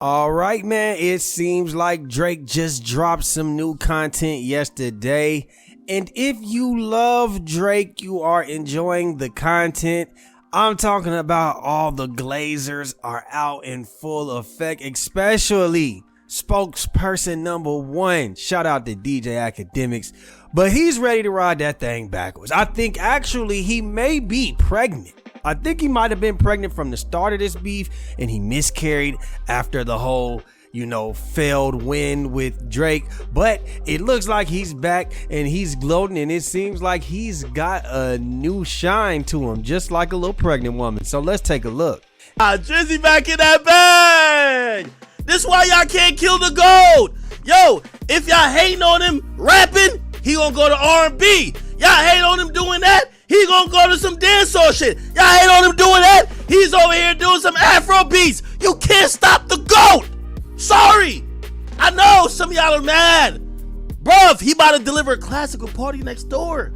All right, man. It seems like Drake just dropped some new content yesterday. And if you love Drake, you are enjoying the content. I'm talking about all the Glazers are out in full effect, especially spokesperson number 1. Shout out to DJ Academics. But he's ready to ride that thing backwards. I think actually he may be pregnant. I think he might have been pregnant from the start of this beef and he miscarried after the whole, failed win with Drake. But it looks like he's back and he's gloating, and it seems like he's got a new shine to him, just like a little pregnant woman. So let's take a look. Drizzy back in that bag. This why y'all can't kill the GOAT. Yo, if y'all hating on him rapping, he gonna go to R&B. Y'all hate on him doing that, he gonna go to some dancehall shit. Y'all hate on him doing that, he's over here doing some Afro beats. You can't stop the GOAT. Sorry. I know some of y'all are mad. Bruv, he about to deliver a classical Party Next Door.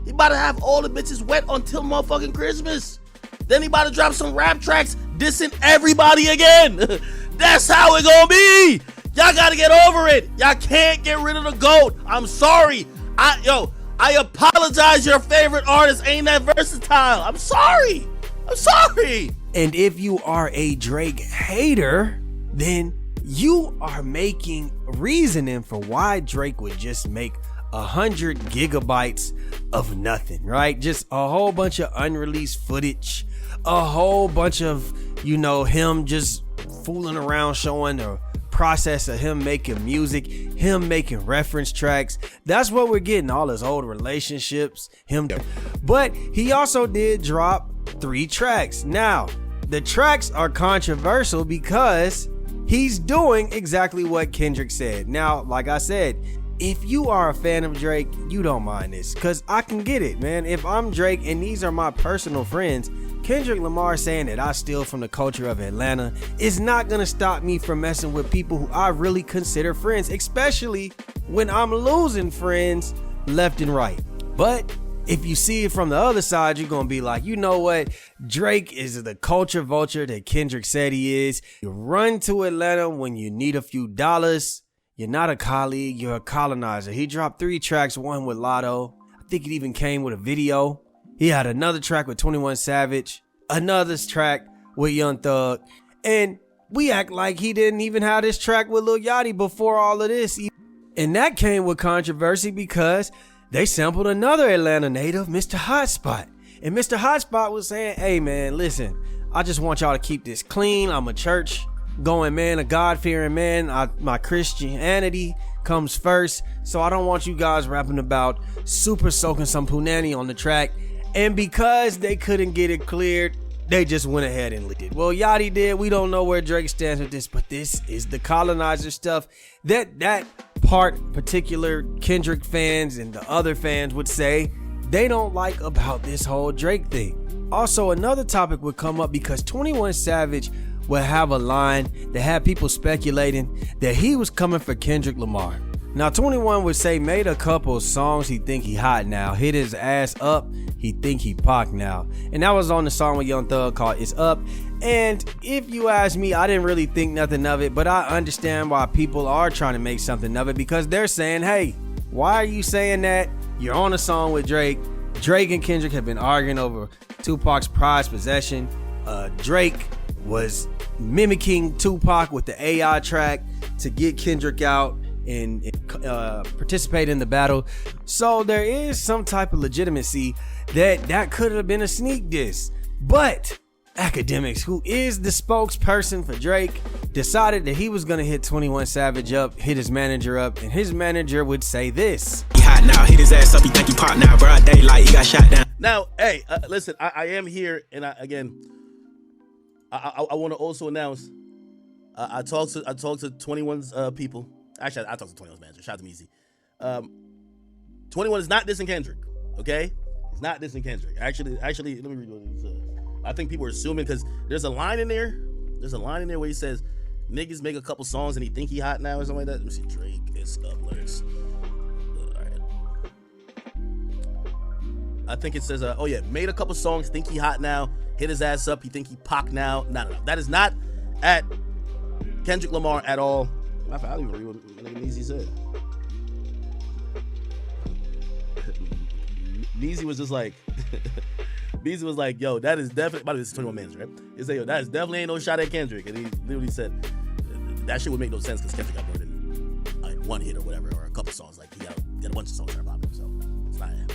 He about to have all the bitches wet until motherfucking Christmas. Then he about to drop some rap tracks dissing everybody again. That's how it gonna be. Y'all gotta get over it. Y'all can't get rid of the GOAT. I'm sorry. I apologize. Your favorite artist ain't that versatile. I'm sorry. And if you are a Drake hater, then you are making reasoning for why Drake would just make 100 gigabytes of nothing, right? Just a whole bunch of unreleased footage, a whole bunch of, him just fooling around, showing the process of him making music, him making reference tracks. That's what we're getting, all his old relationships, But he also did drop 3 tracks. Now, the tracks are controversial because he's doing exactly what Kendrick said. Now, like I said, if you are a fan of Drake, you don't mind this, because I can get it, man. If I'm Drake and these are my personal friends, Kendrick Lamar saying that I steal from the culture of Atlanta is not gonna stop me from messing with people who I really consider friends, especially when I'm losing friends left and right. But if you see it from the other side, you're gonna be like, you know what? Drake is the culture vulture that Kendrick said he is. You run to Atlanta when you need a few dollars. You're not a colleague, you're a colonizer. He dropped 3 tracks, one with Lotto. I think it even came with a video. He had another track with 21 Savage, another track with Young Thug, and we act like he didn't even have this track with Lil Yachty before all of this. And that came with controversy because they sampled another Atlanta native, Mr. Hotspot. And Mr. Hotspot was saying, hey man, listen, I just want y'all to keep this clean. I'm a church going man, a God-fearing man. My Christianity comes first, so I don't want you guys rapping about super soaking some punani on the track. And because they couldn't get it cleared, they just went ahead and leaked it. Well, Yachty did. We don't know where Drake stands with this, but this is the colonizer stuff that particular Kendrick fans and the other fans would say they don't like about this whole Drake thing. Also, another topic would come up because 21 Savage would have a line that had people speculating that he was coming for Kendrick Lamar. Now, 21 would say made a couple songs, he think he hot now, hit his ass up, he think he Pac now. And that was on the song with Young Thug called It's Up. And if you ask me, I didn't really think nothing of it, but I understand why people are trying to make something of it, because they're saying, hey, why are you saying that? You're on a song with Drake. Drake and Kendrick have been arguing over Tupac's prized possession. Drake was mimicking Tupac with the AI track to get Kendrick out and participate in the battle. So there is some type of legitimacy that could have been a sneak diss. But Academics, who is the spokesperson for Drake, decided that he was gonna hit 21 Savage up, hit his manager up, and his manager would say this. He hot now, hit his ass up, he think he Pac now, broad daylight, he got shot down. Now, hey, listen, I am here, and I want to also announce, I talked to 21's people. Actually, I talked to 21's manager. Shout out to me, easy. 21 is not dissing Kendrick, okay? He's not dissing Kendrick. Actually, let me read what it is. I think people are assuming, because there's a line in there. There's a line in there where he says, niggas make a couple songs and he think he hot now or something like that. Let me see. Drake is up lyrics. All right. I think it says, oh yeah, made a couple songs, think he hot now, hit his ass up, he think he Pac now. No. That is not at Kendrick Lamar at all. I don't even read what Neezy said. Neezy was just like, Beezy was like, yo, that is definitely, by the way, this is 21 Mans, right? He said, yo, that is definitely ain't no shot at Kendrick. And he literally said, that shit would make no sense because Kendrick got more than like one hit or whatever, or a couple songs. Like, he got a bunch of songs that are popular, so it's not him.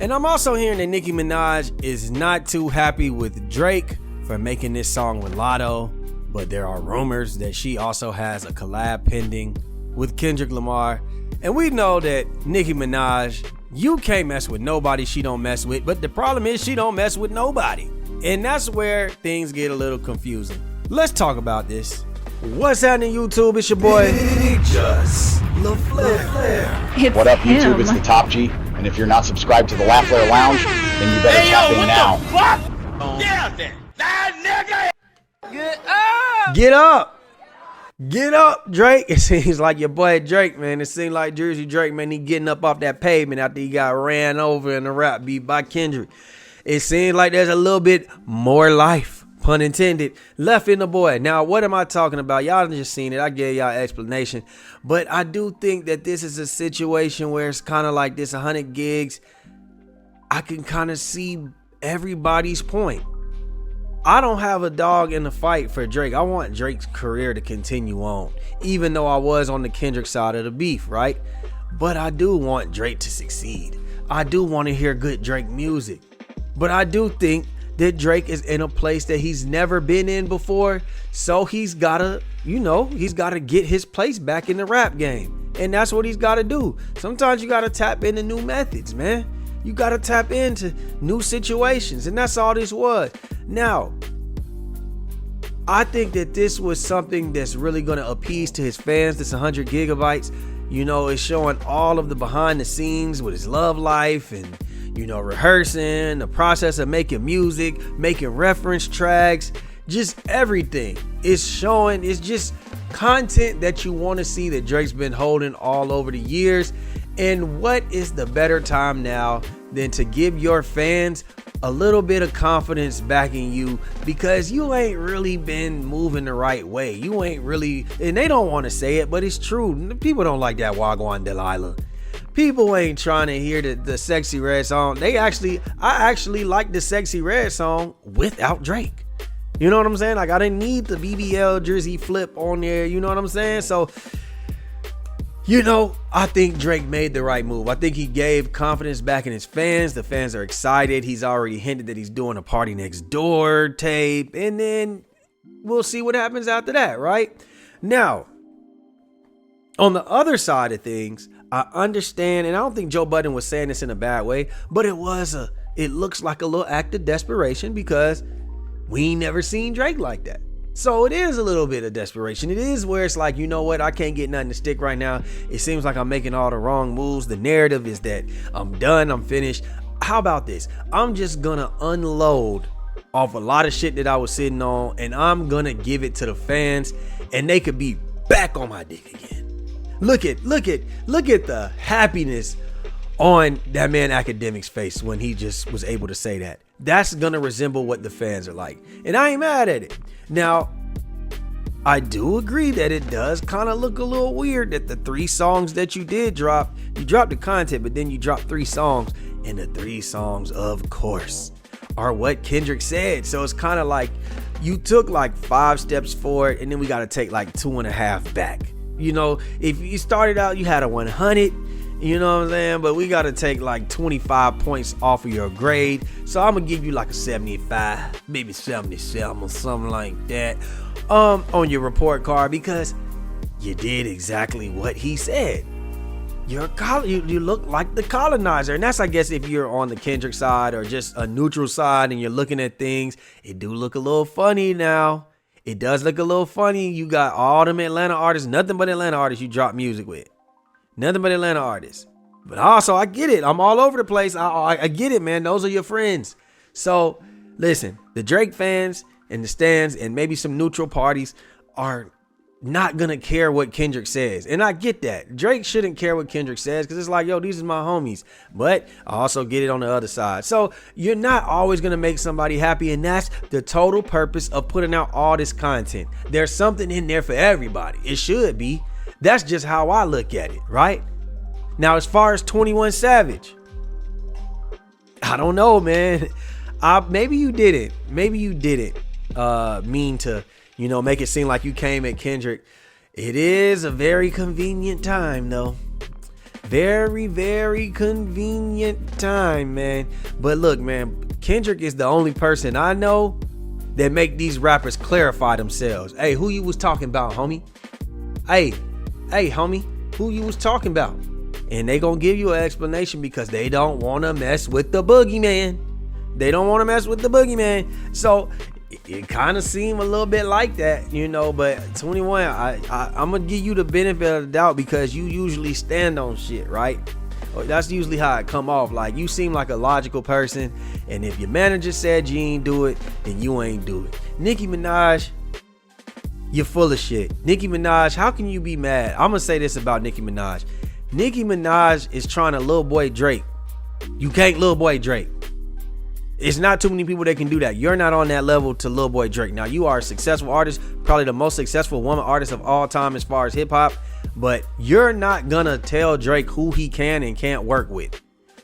And I'm also hearing that Nicki Minaj is not too happy with Drake for making this song with Lotto, but there are rumors that she also has a collab pending with Kendrick Lamar. And we know that Nicki Minaj, you can't mess with nobody she don't mess with, but the problem is she don't mess with nobody. And that's where things get a little confusing. Let's talk about this. What's happening, YouTube? It's your boy, GENUIS. What up, YouTube? It's the Top G. And if you're not subscribed to the LaFlareLounge, then you better tap in now. Get up! Get up, Drake. It seems like your boy Drake, man. It seems like Jersey Drake, man. He getting up off that pavement after he got ran over in a rap beat by Kendrick. It seems like there's a little bit more life, pun intended, left in the boy. Now, what am I talking about? Y'all just seen it. I gave y'all explanation. But I do think that this is a situation where it's kind of like this 100 gigs. I can kind of see everybody's point. I don't have a dog in the fight for Drake. I want Drake's career to continue on, even though I was on the Kendrick side of the beef, right? But I do want Drake to succeed. I do want to hear good Drake music. But I do think that Drake is in a place that he's never been in before. So he's got to, he's got to get his place back in the rap game. And that's what he's got to do. Sometimes you got to tap into new methods, man. You got to tap into new situations. And that's all this was. Now, I think that this was something that's really going to appease to his fans. This 100 gigabytes, it's showing all of the behind the scenes with his love life and, rehearsing, the process of making music, making reference tracks, just everything. It's showing, it's just content that you want to see that Drake's been holding all over the years. And what is the better time now than to give your fans a little bit of confidence backing you, because you ain't really been moving the right way. You ain't really, and they don't want to say it, but it's true. People don't like that Wagwan Delilah. People ain't trying to hear the Sexy Red song. I actually like the Sexy Red song without Drake. You know what I'm saying? Like, I didn't need the BBL Jersey flip on there. You know what I'm saying? So, I think Drake made the right move. I think he gave confidence back in his fans. The fans are excited. He's already hinted that he's doing a Party Next Door tape. And then we'll see what happens after that, right? Now, on the other side of things, I understand, and I don't think Joe Budden was saying this in a bad way, but it looks like a little act of desperation because we ain't never seen Drake like that. So it is a little bit of desperation. It is where it's like, you know what? I can't get nothing to stick right now. It seems like I'm making all the wrong moves. The narrative is that I'm done. I'm finished. How about this? I'm just going to unload off a lot of shit that I was sitting on, and I'm going to give it to the fans, and they could be back on my dick again. Look at the happiness on that man Academic's face when he just was able to say that. That's going to resemble what the fans are like. And I ain't mad at it. Now, I do agree that it does kind of look a little weird that the 3 songs that you did drop, you dropped the content, but then you dropped 3 songs. And the 3 songs, of course, are what Kendrick said. So it's kind of like you took like 5 steps forward and then we got to take like 2.5 back. If you started out, you had a 100, you know what I'm saying? But we got to take like 25 points off of your grade. So I'm going to give you like a 75, maybe 77 or something like that on your report card, because you did exactly what he said. You look like the colonizer. And that's, I guess, if you're on the Kendrick side or just a neutral side and you're looking at things, it do look a little funny now. It does look a little funny. You got all them Atlanta artists, nothing but Atlanta artists you drop music with. Nothing but Atlanta artists. But also, I get it. I'm all over the place. I get it, man. Those are your friends. So, listen, the Drake fans and the stands and maybe some neutral parties are not gonna care what Kendrick says. And I get that. Drake shouldn't care what Kendrick says because it's like, yo, these are my homies. But I also get it on the other side. So you're not always gonna make somebody happy, and that's the total purpose of putting out all this content. There's something in there for everybody. It should be. That's just how I look at it, right? Now, as far as 21 Savage, I don't know, man. Maybe you didn't. Maybe you didn't mean to, you know, make it seem like you came at Kendrick. It is a very convenient time, though. Very, very convenient time, man. But look, man, Kendrick is the only person I know that make these rappers clarify themselves. Hey, who you was talking about, homie? Hey, homie, who you was talking about? And they gonna give you an explanation because they don't want to mess with the boogeyman. They don't want to mess with the boogeyman. So it kind of seemed a little bit like that, you know. But 21, I'm gonna give you the benefit of the doubt because you usually stand on shit, right? That's usually how it come off. Like, you seem like a logical person, and if your manager said you ain't do it, then you ain't do it. Nicki Minaj, you're full of shit. Nicki Minaj, how can you be mad? I'm gonna say this about Nicki Minaj. Nicki Minaj is trying to little boy Drake. You can't little boy Drake. It's not too many people that can do that. You're not on that level to little boy Drake. Now, you are a successful artist, probably the most successful woman artist of all time as far as hip hop, but you're not gonna tell Drake who he can and can't work with.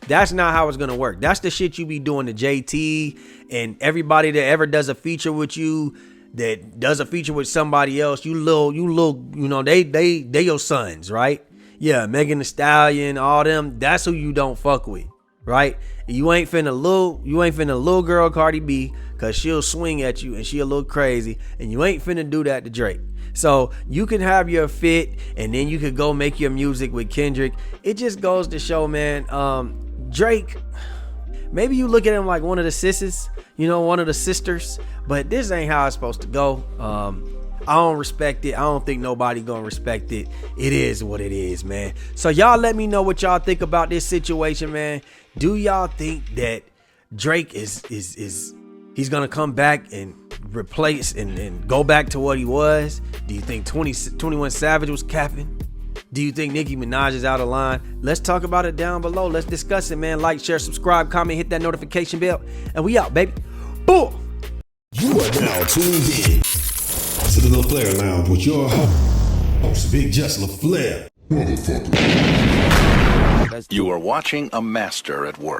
That's not how it's gonna work. That's the shit you be doing to JT and everybody that ever does a feature with you, that does a feature with somebody else. You little, you know, they your sons, right? Yeah, Megan Thee Stallion, all them. That's who you don't fuck with, right? You ain't finna little girl Cardi B, cause she'll swing at you and she a little crazy, and you ain't finna do that to Drake. So you can have your fit, and then you could go make your music with Kendrick. It just goes to show, man. Drake, maybe you look at him like one of the sisters, you know, one of the sisters, but this ain't how it's supposed to go. I don't respect it. I don't think nobody gonna respect it. It is what it is, man. So y'all let me know what y'all think about this situation, man. Do y'all think that Drake is he's gonna come back and replace and go back to what he was? Do you think 21 Savage was capping? Do you think Nicki Minaj is out of line? Let's talk about it down below. Let's discuss it, man. Like, share, subscribe, comment, hit that notification bell, and we out, baby. Boom. You are now tuned in to the LaFlare Lounge with your host, Big Just LaFlare. Motherfucker. You are watching a master at work.